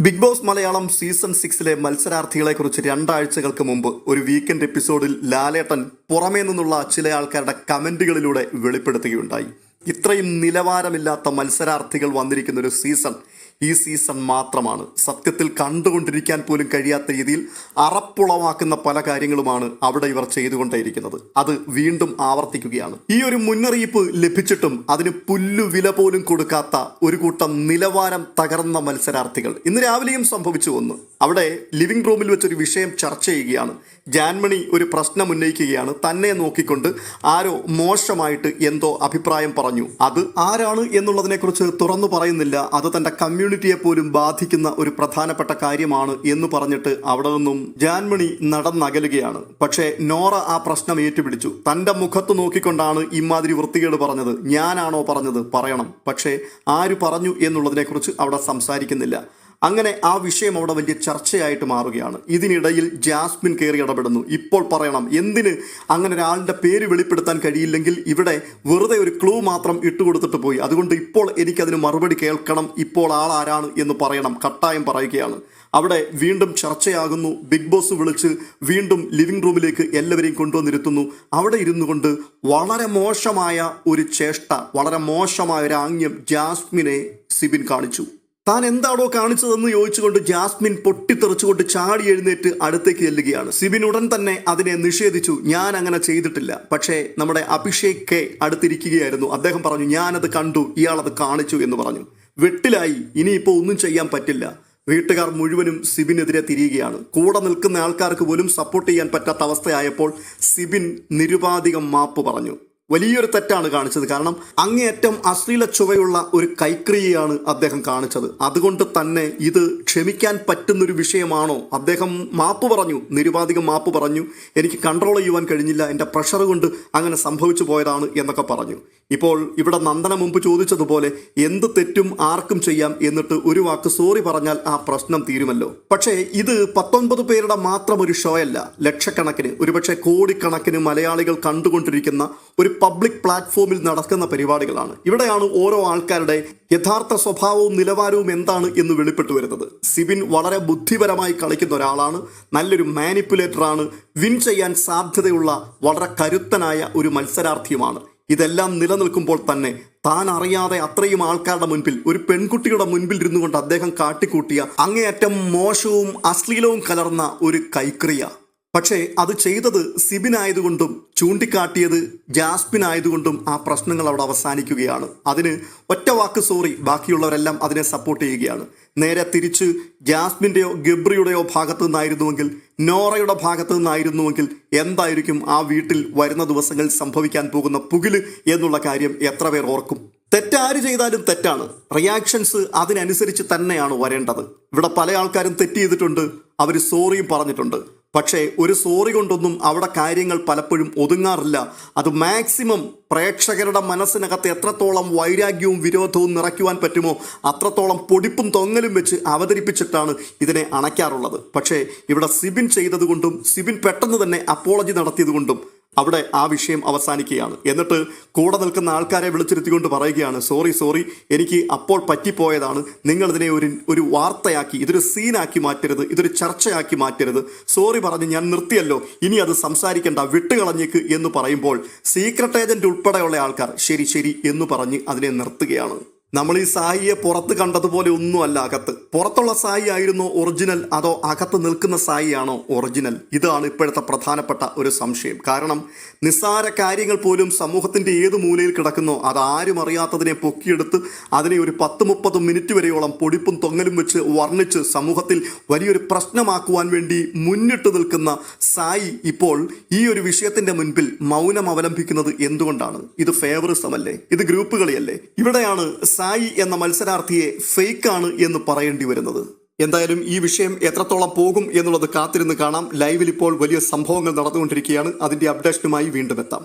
Big boss Malayalam season 6 മത്സരാർത്ഥികളെക്കുറിച്ച് 2 ആഴ്ചകൾക്ക് മുമ്പ് ഒരു വീക്കെൻഡ് എപ്പിസോഡിൽ ലാലേട്ടൻ പുറമേ നിന്നുള്ള ചില ആൾക്കാരുടെ കമന്റുകളിലൂടെ വെളിപ്പെടുത്തുകയുണ്ടായി. ഇത്രയും നിലവാരമില്ലാത്ത മത്സരാർത്ഥികൾ വന്നിരിക്കുന്ന ഒരു സീസൺ ഈ സീസൺ മാത്രമാണ്. സത്യത്തിൽ കണ്ടുകൊണ്ടിരിക്കാൻ പോലും കഴിയാത്ത രീതിയിൽ അറപ്പുളവാക്കുന്ന പല കാര്യങ്ങളുമാണ് അവിടെ ഇവർ ചെയ്തുകൊണ്ടേയിരിക്കുന്നത്. അത് വീണ്ടും ആവർത്തിക്കുകയാണ്. ഈ ഒരു മുന്നറിയിപ്പ് ലഭിച്ചിട്ടും അതിന് പുല്ലുവില പോലും കൊടുക്കാത്ത ഒരു കൂട്ടം നിലവാരം തകർന്ന മത്സരാർത്ഥികൾ ഇന്ന് രാവിലെയും സംഭവിച്ചു വന്നു. അവിടെ ലിവിംഗ് റൂമിൽ വെച്ചൊരു വിഷയം ചർച്ച ചെയ്യുകയാണ്. ജാൻമണി ഒരു പ്രശ്നം ഉന്നയിക്കുകയാണ്. തന്നെ നോക്കിക്കൊണ്ട് ആരോ മോശമായിട്ട് എന്തോ അഭിപ്രായം പറഞ്ഞു. അത് ആരാണ് എന്നുള്ളതിനെ കുറിച്ച് തുറന്നു പറയുന്നില്ല. അത് തന്റെ കമ്മ്യൂണിറ്റിയെ പോലും ബാധിക്കുന്ന ഒരു പ്രധാനപ്പെട്ട കാര്യമാണ് എന്ന് പറഞ്ഞിട്ട് അവിടെ നിന്നും ജാൻമണി നടന്നകലുകയാണ്. പക്ഷേ നോറ ആ പ്രശ്നം ഏറ്റുപിടിച്ചു. തന്റെ മുഖത്ത് നോക്കിക്കൊണ്ടാണ് ഇമാതിരി വൃത്തികേട് പറഞ്ഞത്. ഞാനാണോ പറഞ്ഞത്? പറയണം. പക്ഷേ ആര് പറഞ്ഞു എന്നുള്ളതിനെ കുറിച്ച് അവിടെ സംസാരിക്കുന്നില്ല. അങ്ങനെ ആ വിഷയം അവിടെ വലിയ ചർച്ചയായിട്ട് മാറുകയാണ്. ഇതിനിടയിൽ ജാസ്മിൻ കയറി ഇടപെടുന്നു. ഇപ്പോൾ പറയണം, എന്തിന് അങ്ങനെ ഒരാളുടെ പേര് വെളിപ്പെടുത്താൻ കഴിയില്ലെങ്കിൽ ഇവിടെ വെറുതെ ഒരു ക്ലൂ മാത്രം ഇട്ടുകൊടുത്തിട്ട് പോയി, അതുകൊണ്ട് ഇപ്പോൾ എനിക്കതിന് മറുപടി കേൾക്കണം, ഇപ്പോൾ ആളാരാണ് എന്ന് പറയണം, കട്ടായം പറയുകയാണ്. അവിടെ വീണ്ടും ചർച്ചയാകുന്നു. ബിഗ് ബോസ് വിളിച്ച് വീണ്ടും ലിവിംഗ് റൂമിലേക്ക് എല്ലാവരെയും കൊണ്ടുവന്നിരുത്തുന്നു. അവിടെ ഇരുന്നു കൊണ്ട് വളരെ മോശമായ ഒരു ചേഷ്ട, വളരെ മോശമായ ഒരു ആംഗ്യം ജാസ്മിനെ സിബിൻ കാണിച്ചു. താൻ എന്താണോ കാണിച്ചതെന്ന് ചോദിച്ചുകൊണ്ട് ജാസ്മിൻ പൊട്ടിത്തെറിച്ചുകൊണ്ട് ചാടി എഴുന്നേറ്റ് അടുത്തേക്ക് ചെല്ലുകയാണ്. സിബിൻ ഉടൻ തന്നെ അതിനെ നിഷേധിച്ചു. ഞാൻ അങ്ങനെ ചെയ്തിട്ടില്ല. പക്ഷേ നമ്മുടെ അഭിഷേക് കെ അടുത്തിരിക്കുകയായിരുന്നു. അദ്ദേഹം പറഞ്ഞു, ഞാനത് കണ്ടു, ഇയാളത് കാണിച്ചു എന്ന് പറഞ്ഞു. വെട്ടിലായി. ഇനിയിപ്പോൾ ഒന്നും ചെയ്യാൻ പറ്റില്ല. വീട്ടുകാർ മുഴുവനും സിബിനെതിരെ തിരിയുകയാണ്. കൂടെ നിൽക്കുന്ന ആൾക്കാർക്ക് പോലും സപ്പോർട്ട് ചെയ്യാൻ പറ്റാത്ത അവസ്ഥയായപ്പോൾ സിബിൻ നിരുപാധികം മാപ്പ് പറഞ്ഞു. വലിയൊരു തെറ്റാണ് കാണിച്ചത്. കാരണം അങ്ങേയറ്റം അശ്ലീല ചുവയുള്ള ഒരു കൈക്രിയയാണ് അദ്ദേഹം കാണിച്ചത്. അതുകൊണ്ട് തന്നെ ഇത് ക്ഷമിക്കാൻ പറ്റുന്നൊരു വിഷയമാണോ? അദ്ദേഹം മാപ്പ് പറഞ്ഞു, നിരുപാധികം മാപ്പ് പറഞ്ഞു. എനിക്ക് കൺട്രോൾ ചെയ്യുവാൻ കഴിഞ്ഞില്ല, എൻ്റെ പ്രഷർ കൊണ്ട് അങ്ങനെ സംഭവിച്ചു പോയതാണ് എന്നൊക്കെ പറഞ്ഞു. ഇപ്പോൾ ഇവിടെ നന്ദന മുമ്പ് ചോദിച്ചതുപോലെ എന്ത് തെറ്റും ആർക്കും ചെയ്യാം, എന്നിട്ട് ഒരു വാക്ക് സോറി പറഞ്ഞാൽ ആ പ്രശ്നം തീരുമല്ലോ. പക്ഷേ ഇത് 19 പേരുടെ മാത്രം ഒരു ഷോ അല്ല. ലക്ഷക്കണക്കിന്, ഒരുപക്ഷെ കോടിക്കണക്കിന് മലയാളികൾ കണ്ടുകൊണ്ടിരിക്കുന്ന ഒരു പബ്ലിക് പ്ലാറ്റ്ഫോമിൽ നടക്കുന്ന പരിപാടികളാണ്. ഇവിടെയാണ് ഓരോ ആൾക്കാരുടെ യഥാർത്ഥ സ്വഭാവവും നിലവാരവും എന്താണ് എന്ന് വെളിപ്പെട്ടു വരുന്നത്. സിബിൻ വളരെ ബുദ്ധിപരമായി കളിക്കുന്ന ഒരാളാണ്. നല്ലൊരു മാനിപ്പുലേറ്ററാണ്. വിൻ ചെയ്യാൻ സാധ്യതയുള്ള വളരെ കരുത്തനായ ഒരു മത്സരാർത്ഥിയുമാണ്. ഇതെല്ലാം നിലനിൽക്കുമ്പോൾ തന്നെ താൻ അറിയാതെ അത്രയും ആൾക്കാരുടെ മുൻപിൽ, ഒരു പെൺകുട്ടിയുടെ മുൻപിൽ ഇരുന്നു കൊണ്ട് അദ്ദേഹം കാട്ടിക്കൂട്ടിയ അങ്ങേയറ്റം മോശവും അശ്ലീലവും കലർന്ന ഒരു കൈക്രിയ. പക്ഷേ അത് ചെയ്തത് സിബിൻ ആയതുകൊണ്ടും ചൂണ്ടിക്കാട്ടിയത് ജാസ്മിൻ ആയതുകൊണ്ടും ആ പ്രശ്നങ്ങൾ അവിടെ അവസാനിക്കുകയാണ്. അതിന് ഒറ്റ വാക്ക് സോറി, ബാക്കിയുള്ളവരെല്ലാം അതിനെ സപ്പോർട്ട് ചെയ്യുകയാണ്. നേരെ തിരിച്ച് ജാസ്മിൻ്റെയോ ഗബ്രിയുടെയോ ഭാഗത്തു നിന്നായിരുന്നുവെങ്കിൽ, നോറയുടെ ഭാഗത്തു നിന്നായിരുന്നുവെങ്കിൽ എന്തായിരിക്കും ആ വീട്ടിൽ വരുന്ന ദിവസങ്ങളിൽ സംഭവിക്കാൻ പോകുന്ന പുകില് എന്നുള്ള കാര്യം എത്ര പേർ ഓർക്കും? തെറ്റാര് ചെയ്താലും തെറ്റാണ്. റിയാക്ഷൻസ് അതിനനുസരിച്ച് തന്നെയാണ് വരേണ്ടത്. ഇവിടെ പല ആൾക്കാരും തെറ്റ് ചെയ്തിട്ടുണ്ട്, അവർ സോറിയും പറഞ്ഞിട്ടുണ്ട്. പക്ഷേ ഒരു സോറി കൊണ്ടൊന്നും അവിടെ കാര്യങ്ങൾ പലപ്പോഴും ഒതുങ്ങാറില്ല. അത് മാക്സിമം പ്രേക്ഷകരുടെ മനസ്സിനകത്ത് എത്രത്തോളം വൈരാഗ്യവും വിരോധവും നിറയ്ക്കുവാൻ പറ്റുമോ അത്രത്തോളം പൊടിപ്പും തൊങ്ങലും വെച്ച് അവതരിപ്പിച്ചിട്ടാണ് ഇതിനെ അണയ്ക്കാറുള്ളത്. പക്ഷേ ഇവിടെ സിബിൻ ചെയ്തതുകൊണ്ടും സിബിൻ പെട്ടെന്ന് തന്നെ അപ്പോളജി നടത്തിയതുകൊണ്ടും അവിടെ ആ വിഷയം അവസാനിക്കുകയാണ്. എന്നിട്ട് കൂടെ നിൽക്കുന്ന ആൾക്കാരെ വിളിച്ചിരുത്തിക്കൊണ്ട് പറയുകയാണ്, സോറി, എനിക്ക് അപ്പോൾ പറ്റിപ്പോയതാണ്. നിങ്ങളിതിനെ ഒരു വാർത്തയാക്കി, ഇതൊരു സീനാക്കി മാറ്റരുത്, ഇതൊരു ചർച്ചയാക്കി മാറ്റരുത്. സോറി പറഞ്ഞ് ഞാൻ നിർത്തിയല്ലോ, ഇനി അത് സംസാരിക്കേണ്ട, വിട്ടുകളഞ്ഞേക്ക് എന്ന് പറയുമ്പോൾ സീക്രട്ട് ഏജന്റ് ഉൾപ്പെടെയുള്ള ആൾക്കാർ ശരി എന്ന് പറഞ്ഞ് അതിനെ നിർത്തുകയാണ്. നമ്മൾ ഈ സായിയെ പുറത്ത് കണ്ടതുപോലെ ഒന്നുമല്ല അകത്ത്. പുറത്തുള്ള സായി ആയിരുന്നോ ഒറിജിനൽ, അതോ അകത്ത് നിൽക്കുന്ന സായിയാണോ ഒറിജിനൽ? ഇതാണ് ഇപ്പോഴത്തെ പ്രധാനപ്പെട്ട ഒരു സംശയം. കാരണം നിസ്സാര കാര്യങ്ങൾ പോലും സമൂഹത്തിൻ്റെ ഏത് മൂലയിൽ കിടക്കുന്നോ അതാരും അറിയാത്തതിനെ പൊക്കിയെടുത്ത് അതിനെ ഒരു 10-30 മിനിറ്റ് വരെയോളം പൊടിപ്പും തൊങ്ങലും വെച്ച് വർണ്ണിച്ച് സമൂഹത്തിൽ വലിയൊരു പ്രശ്നമാക്കുവാൻ വേണ്ടി മുന്നിട്ട് നിൽക്കുന്ന സായി ഇപ്പോൾ ഈ ഒരു വിഷയത്തിൻ്റെ മുൻപിൽ മൗനം അവലംബിക്കുന്നത് എന്തുകൊണ്ടാണ്? ഇത് ഫേവറിസമല്ലേ? ഇത് ഗ്രൂപ്പ് കളിയല്ലേ? ഇവിടെയാണ് സായി എന്ന മത്സരാർത്ഥിയെ ഫേക്കാണ് എന്ന് പറയേണ്ടി വരുന്നത്. എന്തായാലും ഈ വിഷയം എത്രത്തോളം പോകും എന്നുള്ളത് കാത്തിരുന്ന് കാണാം. ലൈവിൽ ഇപ്പോൾ വലിയ സംഭവങ്ങൾ നടന്നുകൊണ്ടിരിക്കുകയാണ്. അതിൻ്റെ അപ്ഡേഷനുമായി വീണ്ടും എത്താം.